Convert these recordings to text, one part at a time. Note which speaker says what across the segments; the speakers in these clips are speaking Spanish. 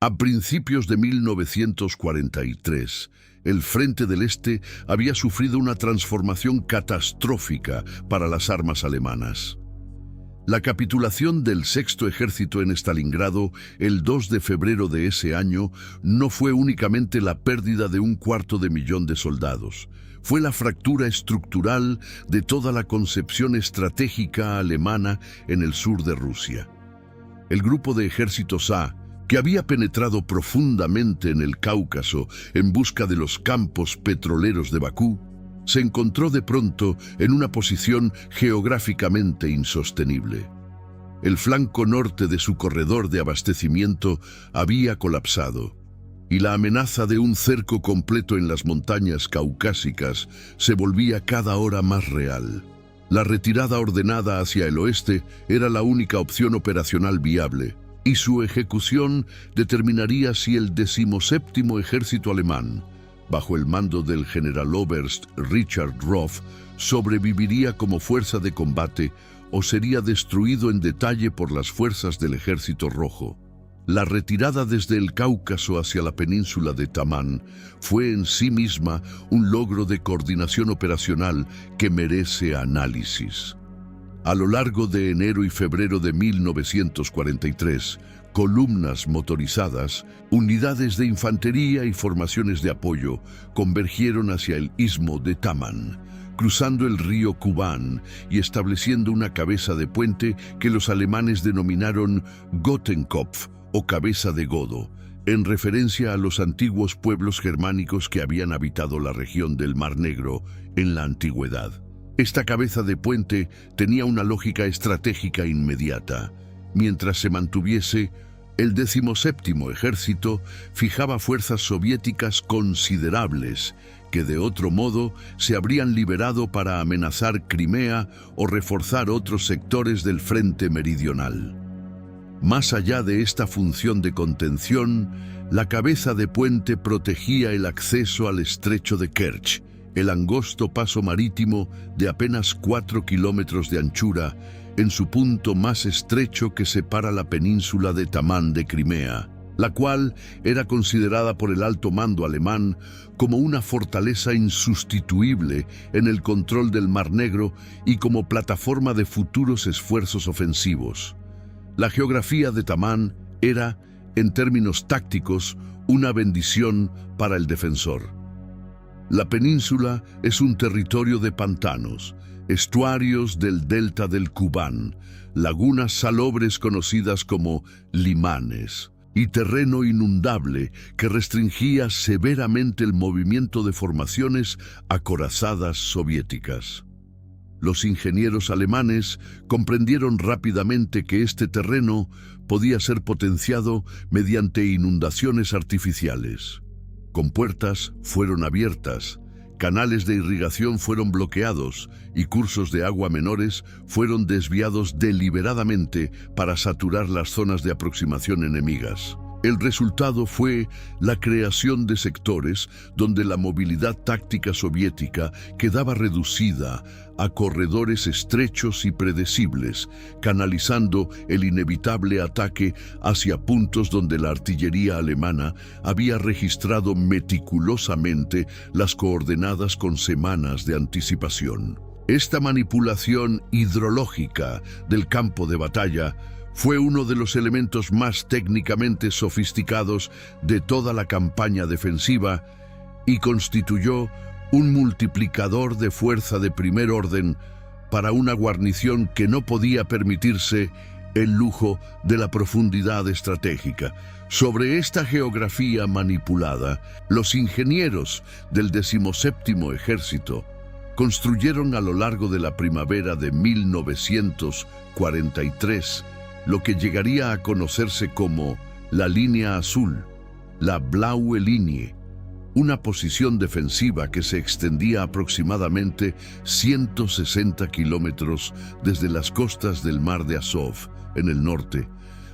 Speaker 1: A principios de 1943, el Frente del Este había sufrido una transformación catastrófica para las armas alemanas. La capitulación del Sexto Ejército en Stalingrado el 2 de febrero de ese año no fue únicamente la pérdida de 250.000 de soldados, fue la fractura estructural de toda la concepción estratégica alemana en el sur de Rusia. El grupo de ejércitos A, que había penetrado profundamente en el Cáucaso en busca de los campos petroleros de Bakú, se encontró de pronto en una posición geográficamente insostenible. El flanco norte de su corredor de abastecimiento había colapsado, y la amenaza de un cerco completo en las montañas caucásicas se volvía cada hora más real. La retirada ordenada hacia el oeste era la única opción operacional viable, y su ejecución determinaría si el 17º Ejército alemán, bajo el mando del Generaloberst Richard Roth, sobreviviría como fuerza de combate o sería destruido en detalle por las fuerzas del Ejército Rojo. La retirada desde el Cáucaso hacia la península de Tamán fue en sí misma un logro de coordinación operacional que merece análisis. A lo largo de enero y febrero de 1943, columnas motorizadas, unidades de infantería y formaciones de apoyo convergieron hacia el istmo de Tamán, cruzando el río Kubán y estableciendo una cabeza de puente que los alemanes denominaron Gotenkopf o cabeza de Godo, en referencia a los antiguos pueblos germánicos que habían habitado la región del Mar Negro en la antigüedad. Esta cabeza de puente tenía una lógica estratégica inmediata. Mientras se mantuviese, el 17º Ejército fijaba fuerzas soviéticas considerables que de otro modo se habrían liberado para amenazar Crimea o reforzar otros sectores del frente meridional. Más allá de esta función de contención, la cabeza de puente protegía el acceso al estrecho de Kerch, el angosto paso marítimo de apenas 4 kilómetros de anchura, en su punto más estrecho que separa la península de Tamán de Crimea, la cual era considerada por el alto mando alemán como una fortaleza insustituible en el control del Mar Negro y como plataforma de futuros esfuerzos ofensivos. La geografía de Tamán era, en términos tácticos, una bendición para el defensor. La península es un territorio de pantanos, estuarios del delta del Kubán, lagunas salobres conocidas como limanes, y terreno inundable que restringía severamente el movimiento de formaciones acorazadas soviéticas. Los ingenieros alemanes comprendieron rápidamente que este terreno podía ser potenciado mediante inundaciones artificiales. Compuertas fueron abiertas, canales de irrigación fueron bloqueados y cursos de agua menores fueron desviados deliberadamente para saturar las zonas de aproximación enemigas. El resultado fue la creación de sectores donde la movilidad táctica soviética quedaba reducida a corredores estrechos y predecibles, canalizando el inevitable ataque hacia puntos donde la artillería alemana había registrado meticulosamente las coordenadas con semanas de anticipación. Esta manipulación hidrológica del campo de batalla fue uno de los elementos más técnicamente sofisticados de toda la campaña defensiva y constituyó un multiplicador de fuerza de primer orden para una guarnición que no podía permitirse el lujo de la profundidad estratégica. Sobre esta geografía manipulada, los ingenieros del 17º Ejército construyeron a lo largo de la primavera de 1943 lo que llegaría a conocerse como la Línea Azul, la Blaue Linie, una posición defensiva que se extendía aproximadamente 160 kilómetros desde las costas del Mar de Azov, en el norte,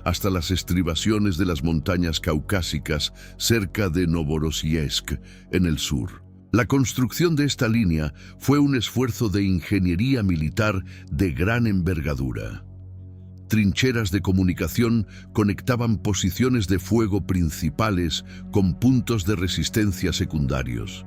Speaker 1: hasta las estribaciones de las montañas caucásicas cerca de Novorossiysk, en el sur. La construcción de esta línea fue un esfuerzo de ingeniería militar de gran envergadura. trincheras de comunicación conectaban posiciones de fuego principales con puntos de resistencia secundarios.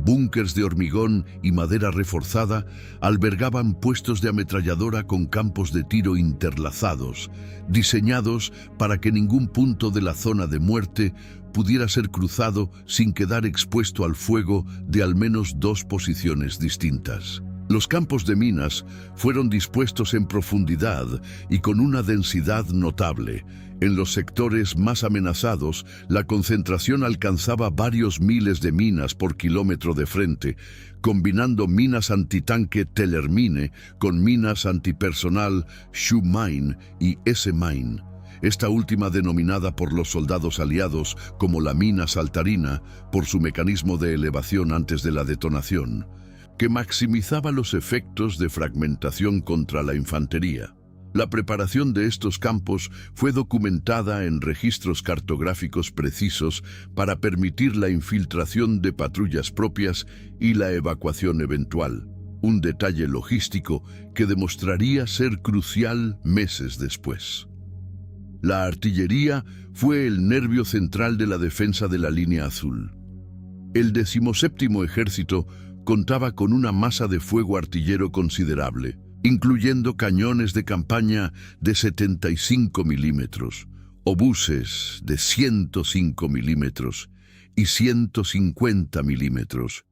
Speaker 1: Búnkers de hormigón y madera reforzada albergaban puestos de ametralladora con campos de tiro interlazados, diseñados para que ningún punto de la zona de muerte pudiera ser cruzado sin quedar expuesto al fuego de al menos dos posiciones distintas. Los campos de minas fueron dispuestos en profundidad y con una densidad notable. En los sectores más amenazados, la concentración alcanzaba varios miles de minas por kilómetro de frente, combinando minas antitanque Tellermine con minas antipersonal Schuhmine y S-Mine. Esta última denominada por los soldados aliados como la mina saltarina por su mecanismo de elevación antes de la detonación, que maximizaba los efectos de fragmentación contra la infantería. La preparación de estos campos fue documentada en registros cartográficos precisos para permitir la infiltración de patrullas propias y la evacuación eventual, un detalle logístico que demostraría ser crucial meses después. La artillería fue el nervio central de la defensa de la línea azul. El 17º Ejército contaba con una masa de fuego artillero considerable, incluyendo cañones de campaña de 75 milímetros, obuses de 105 milímetros y 150 milímetros,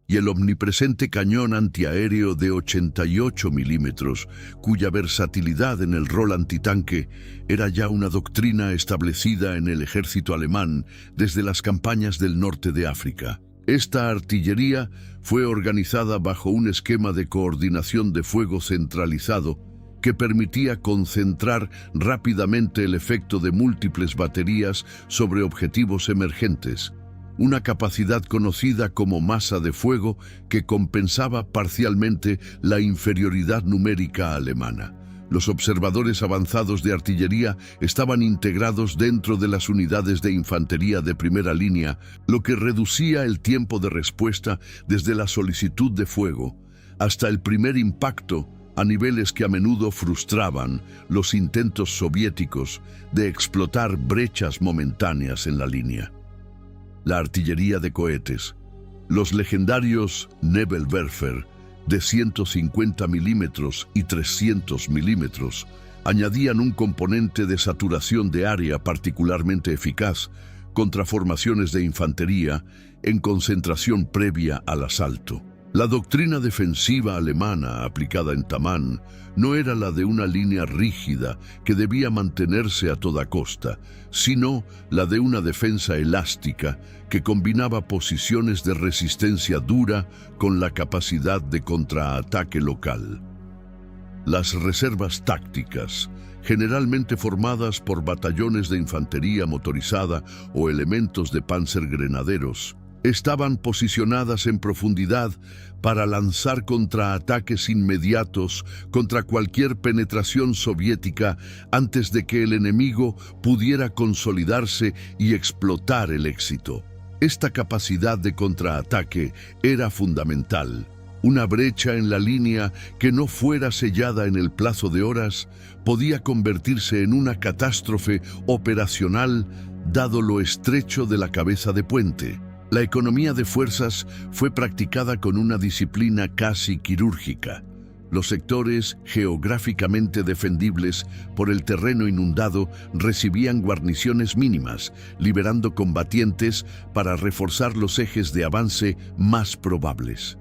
Speaker 1: y el omnipresente cañón antiaéreo de 88 milímetros, cuya versatilidad en el rol antitanque era ya una doctrina establecida en el ejército alemán desde las campañas del norte de África. Esta artillería fue organizada bajo un esquema de coordinación de fuego centralizado que permitía concentrar rápidamente el efecto de múltiples baterías sobre objetivos emergentes, una capacidad conocida como masa de fuego que compensaba parcialmente la inferioridad numérica alemana. Los observadores avanzados de artillería estaban integrados dentro de las unidades de infantería de primera línea, lo que reducía el tiempo de respuesta desde la solicitud de fuego hasta el primer impacto, a niveles que a menudo frustraban los intentos soviéticos de explotar brechas momentáneas en la línea. La artillería de cohetes, los legendarios Nebelwerfer, de 150 milímetros y 300 milímetros, añadían un componente de saturación de área particularmente eficaz contra formaciones de infantería en concentración previa al asalto. La doctrina defensiva alemana aplicada en Tamán no era la de una línea rígida que debía mantenerse a toda costa, sino la de una defensa elástica que combinaba posiciones de resistencia dura con la capacidad de contraataque local. Las reservas tácticas, generalmente formadas por batallones de infantería motorizada o elementos de panzergrenaderos, estaban posicionadas en profundidad para lanzar contraataques inmediatos contra cualquier penetración soviética antes de que el enemigo pudiera consolidarse y explotar el éxito. Esta capacidad de contraataque era fundamental. Una brecha en la línea que no fuera sellada en el plazo de horas podía convertirse en una catástrofe operacional dado lo estrecho de la cabeza de puente. La economía de fuerzas fue practicada con una disciplina casi quirúrgica. Los sectores geográficamente defendibles por el terreno inundado recibían guarniciones mínimas, liberando combatientes para reforzar los ejes de avance más probables.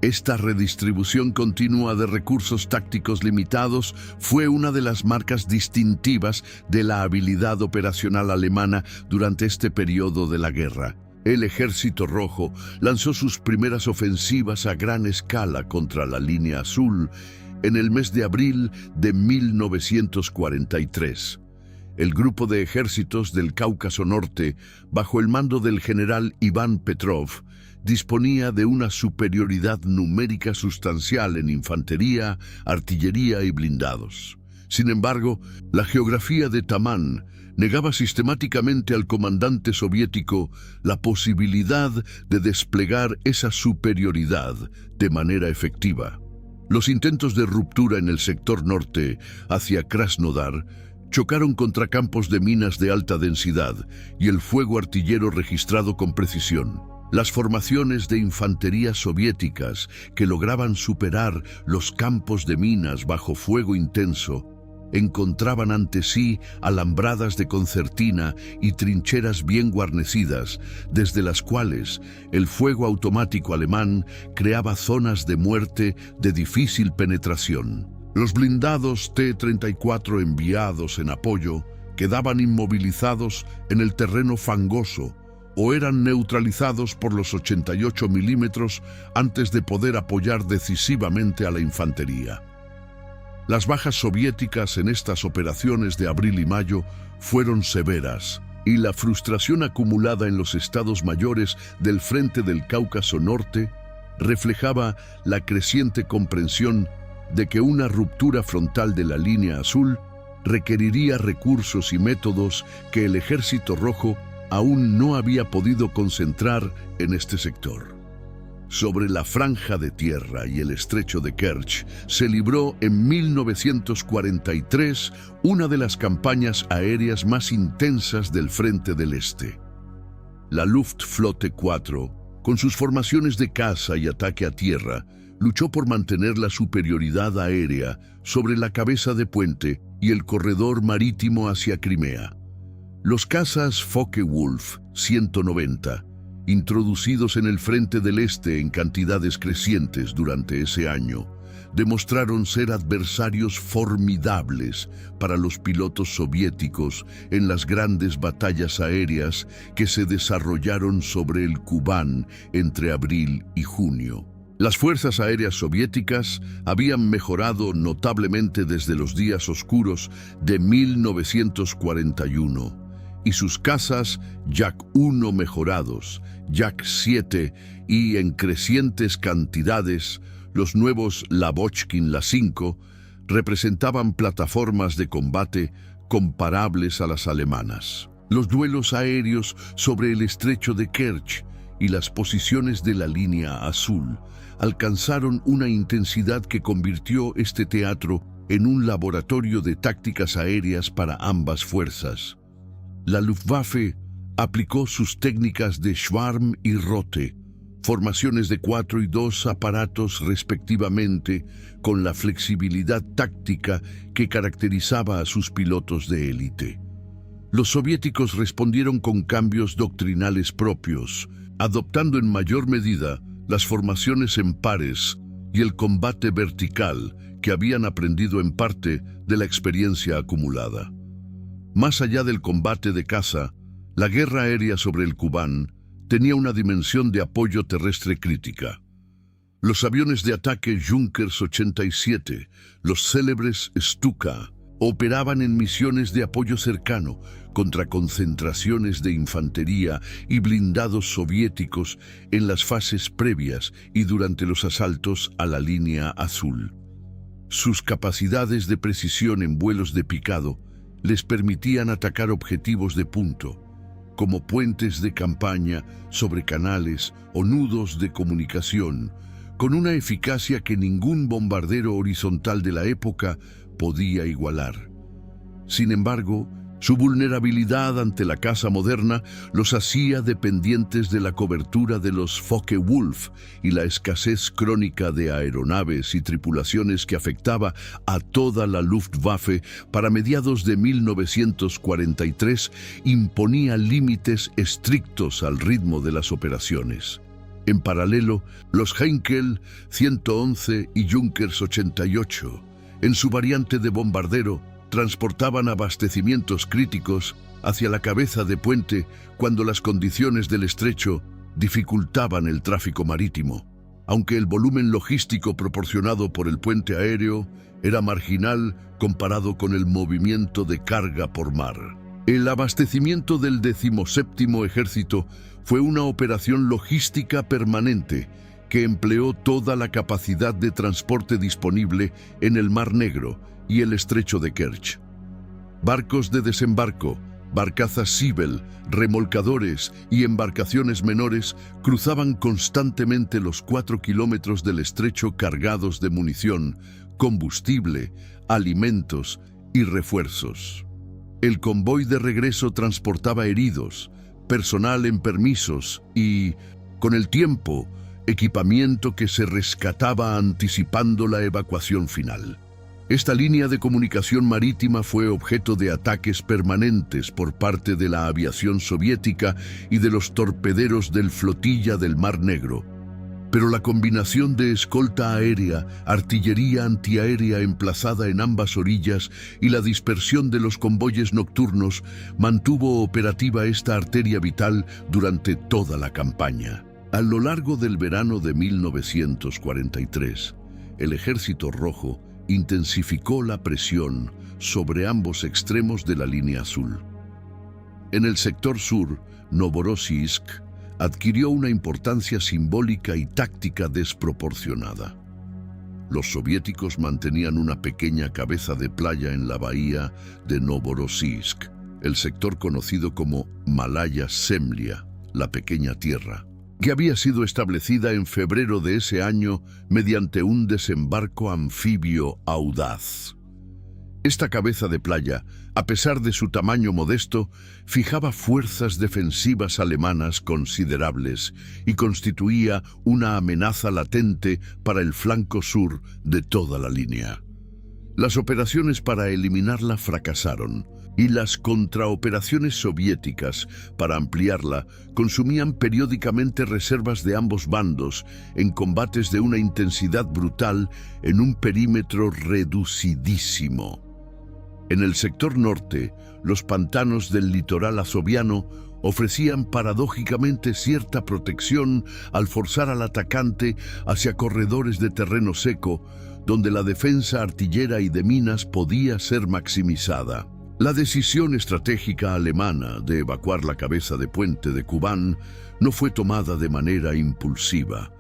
Speaker 1: Esta redistribución continua de recursos tácticos limitados fue una de las marcas distintivas de la habilidad operacional alemana durante este periodo de la guerra. El Ejército Rojo lanzó sus primeras ofensivas a gran escala contra la línea azul en el mes de abril de 1943. El grupo de ejércitos del Cáucaso Norte, bajo el mando del general Iván Petrov, disponía de una superioridad numérica sustancial en infantería, artillería y blindados. Sin embargo, la geografía de Tamán negaba sistemáticamente al comandante soviético la posibilidad de desplegar esa superioridad de manera efectiva. Los intentos de ruptura en el sector norte, hacia Krasnodar, chocaron contra campos de minas de alta densidad y el fuego artillero registrado con precisión. Las formaciones de infantería soviéticas que lograban superar los campos de minas bajo fuego intenso encontraban ante sí alambradas de concertina y trincheras bien guarnecidas, desde las cuales el fuego automático alemán creaba zonas de muerte de difícil penetración. Los blindados T-34 enviados en apoyo quedaban inmovilizados en el terreno fangoso o eran neutralizados por los 88 milímetros antes de poder apoyar decisivamente a la infantería. Las bajas soviéticas en estas operaciones de abril y mayo fueron severas, y la frustración acumulada en los estados mayores del frente del Cáucaso Norte reflejaba la creciente comprensión de que una ruptura frontal de la línea azul requeriría recursos y métodos que el Ejército Rojo aún no había podido concentrar en este sector. Sobre la franja de tierra y el estrecho de Kerch se libró en 1943 una de las campañas aéreas más intensas del Frente del Este. La Luftflotte 4, con sus formaciones de caza y ataque a tierra, luchó por mantener la superioridad aérea sobre la cabeza de puente y el corredor marítimo hacia Crimea. Los cazas Focke-Wulf 190, introducidos en el Frente del Este en cantidades crecientes durante ese año, demostraron ser adversarios formidables para los pilotos soviéticos en las grandes batallas aéreas que se desarrollaron sobre el Kubán entre abril y junio. Las fuerzas aéreas soviéticas habían mejorado notablemente desde los días oscuros de 1941, y sus cazas Yak-1 mejorados, Yak-7 y en crecientes cantidades los nuevos Lavochkin La-5 representaban plataformas de combate comparables a las alemanas. Los duelos aéreos sobre el estrecho de Kerch y las posiciones de la línea azul alcanzaron una intensidad que convirtió este teatro en un laboratorio de tácticas aéreas para ambas fuerzas. La Luftwaffe aplicó sus técnicas de Schwarm y Rote, formaciones de 4 y 2 aparatos respectivamente, con la flexibilidad táctica que caracterizaba a sus pilotos de élite. Los soviéticos respondieron con cambios doctrinales propios, adoptando en mayor medida las formaciones en pares y el combate vertical que habían aprendido en parte de la experiencia acumulada. Más allá del combate de caza, la guerra aérea sobre el Kubán tenía una dimensión de apoyo terrestre crítica. Los aviones de ataque Junkers 87, los célebres Stuka, operaban en misiones de apoyo cercano contra concentraciones de infantería y blindados soviéticos en las fases previas y durante los asaltos a la línea azul. Sus capacidades de precisión en vuelos de picado les permitían atacar objetivos de punto, como puentes de campaña sobre canales o nudos de comunicación, con una eficacia que ningún bombardero horizontal de la época podía igualar. Sin embargo, su vulnerabilidad ante la caza moderna los hacía dependientes de la cobertura de los Focke-Wulf y la escasez crónica de aeronaves y tripulaciones que afectaba a toda la Luftwaffe para mediados de 1943 imponía límites estrictos al ritmo de las operaciones. En paralelo, los Heinkel 111 y Junkers 88, en su variante de bombardero, transportaban abastecimientos críticos hacia la cabeza de puente cuando las condiciones del estrecho dificultaban el tráfico marítimo, aunque el volumen logístico proporcionado por el puente aéreo era marginal comparado con el movimiento de carga por mar. El abastecimiento del 17º Ejército fue una operación logística permanente que empleó toda la capacidad de transporte disponible en el Mar Negro y el estrecho de Kerch. Barcos de desembarco, Barcazas Seabell, remolcadores y embarcaciones menores cruzaban constantemente los 4 kilómetros del estrecho cargados de munición, combustible, alimentos y refuerzos. El convoy de regreso transportaba heridos, personal en permisos y, con el tiempo, equipamiento que se rescataba anticipando la evacuación final. Esta línea de comunicación marítima fue objeto de ataques permanentes por parte de la aviación soviética y de los torpederos del flotilla del Mar Negro. Pero la combinación de escolta aérea, artillería antiaérea emplazada en ambas orillas y la dispersión de los convoyes nocturnos mantuvo operativa esta arteria vital durante toda la campaña. A lo largo del verano de 1943, el Ejército Rojo intensificó la presión sobre ambos extremos de la línea azul. En el sector sur, Novorossiysk adquirió una importancia simbólica y táctica desproporcionada. Los soviéticos mantenían una pequeña cabeza de playa en la bahía de Novorossiysk, el sector conocido como Malaya Zemlya, la pequeña tierra, que había sido establecida en febrero de ese año mediante un desembarco anfibio audaz. Esta cabeza de playa, a pesar de su tamaño modesto, fijaba fuerzas defensivas alemanas considerables y constituía una amenaza latente para el flanco sur de toda la línea. Las operaciones para eliminarla fracasaron, y las contraoperaciones soviéticas para ampliarla consumían periódicamente reservas de ambos bandos en combates de una intensidad brutal en un perímetro reducidísimo. En el sector norte, los pantanos del litoral azoviano ofrecían paradójicamente cierta protección al forzar al atacante hacia corredores de terreno seco, donde la defensa artillera y de minas podía ser maximizada. La decisión estratégica alemana de evacuar la cabeza de puente de Kubán no fue tomada de manera impulsiva.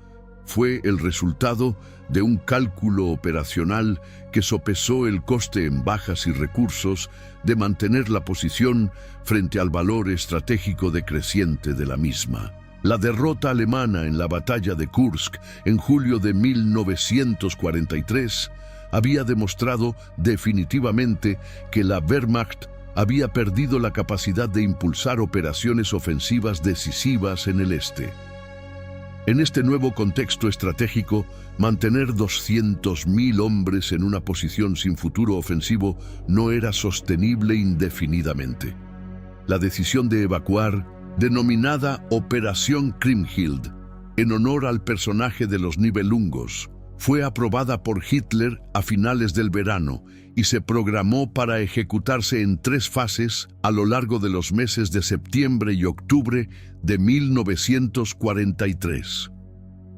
Speaker 1: Fue el resultado de un cálculo operacional que sopesó el coste en bajas y recursos de mantener la posición frente al valor estratégico decreciente de la misma. La derrota alemana en la batalla de Kursk en julio de 1943 había demostrado definitivamente que la Wehrmacht había perdido la capacidad de impulsar operaciones ofensivas decisivas en el este. En este nuevo contexto estratégico, mantener 200.000 hombres en una posición sin futuro ofensivo no era sostenible indefinidamente. La decisión de evacuar, denominada Operación Kriemhild, en honor al personaje de los Nibelungos, fue aprobada por Hitler a finales del verano y se programó para ejecutarse en 3 fases a lo largo de los meses de septiembre y octubre de 1943.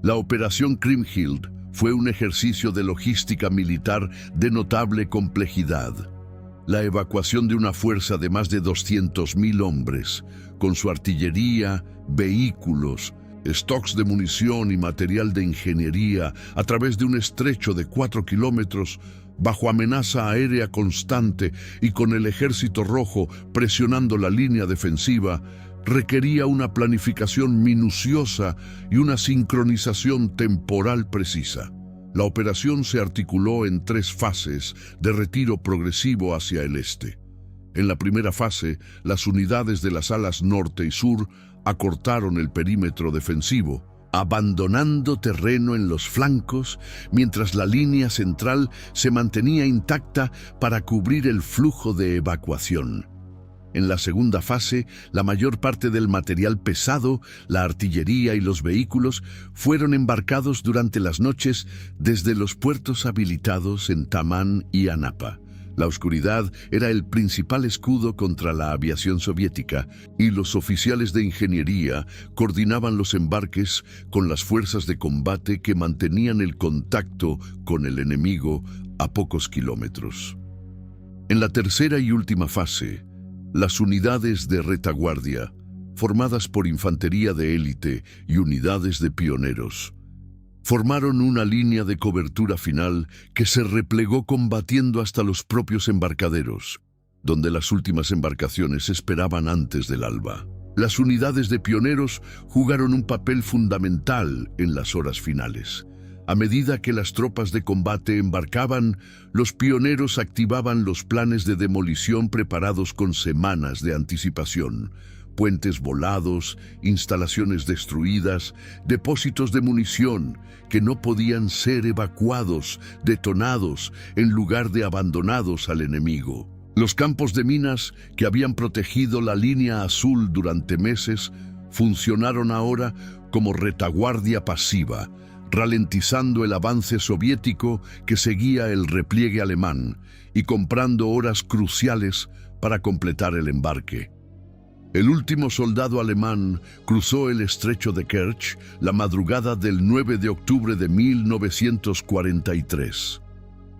Speaker 1: La Operación Kriemhild fue un ejercicio de logística militar de notable complejidad. La evacuación de una fuerza de más de 200.000 hombres, con su artillería, vehículos, stocks de munición y material de ingeniería a través de un estrecho de 4 kilómetros, bajo amenaza aérea constante y con el Ejército Rojo presionando la línea defensiva, requería una planificación minuciosa y una sincronización temporal precisa. La operación se articuló en 3 fases de retiro progresivo hacia el este. En la primera fase, las unidades de las alas norte y sur acortaron el perímetro defensivo, abandonando terreno en los flancos, mientras la línea central se mantenía intacta para cubrir el flujo de evacuación. En la segunda fase, la mayor parte del material pesado, la artillería y los vehículos fueron embarcados durante las noches desde los puertos habilitados en Tamán y Anapa. La oscuridad era el principal escudo contra la aviación soviética y los oficiales de ingeniería coordinaban los embarques con las fuerzas de combate que mantenían el contacto con el enemigo a pocos kilómetros. En la tercera y última fase, las unidades de retaguardia, formadas por infantería de élite y unidades de pioneros, formaron una línea de cobertura final que se replegó combatiendo hasta los propios embarcaderos. donde las últimas embarcaciones esperaban antes del alba. Las unidades de pioneros jugaron un papel fundamental en las horas finales. A medida que las tropas de combate embarcaban, los pioneros activaban los planes de demolición preparados con semanas de anticipación. Puentes volados, instalaciones destruidas, depósitos de munición que no podían ser evacuados, detonados, en lugar de abandonados al enemigo. Los campos de minas que habían protegido la línea azul durante meses funcionaron ahora como retaguardia pasiva, ralentizando el avance soviético que seguía el repliegue alemán y comprando horas cruciales para completar el embarque. El último soldado alemán cruzó el estrecho de Kerch la madrugada del 9 de octubre de 1943.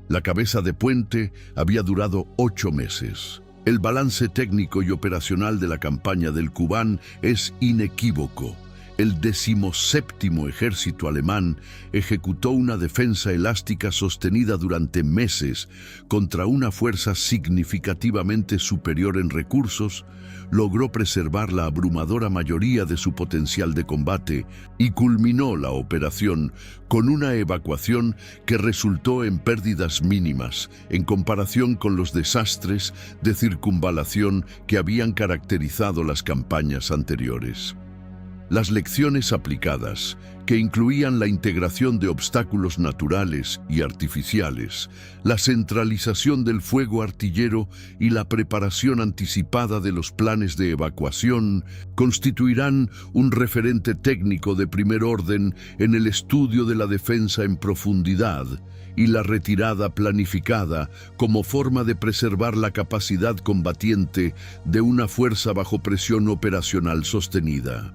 Speaker 1: La cabeza de puente había durado 8 meses. El balance técnico y operacional de la campaña del Kubán es inequívoco. El 17º ejército alemán ejecutó una defensa elástica sostenida durante meses contra una fuerza significativamente superior en recursos, logró preservar la abrumadora mayoría de su potencial de combate y culminó la operación con una evacuación que resultó en pérdidas mínimas en comparación con los desastres de circunvalación que habían caracterizado las campañas anteriores. Las lecciones aplicadas, que incluían la integración de obstáculos naturales y artificiales, la centralización del fuego artillero y la preparación anticipada de los planes de evacuación, constituirán un referente técnico de primer orden en el estudio de la defensa en profundidad y la retirada planificada como forma de preservar la capacidad combatiente de una fuerza bajo presión operacional sostenida.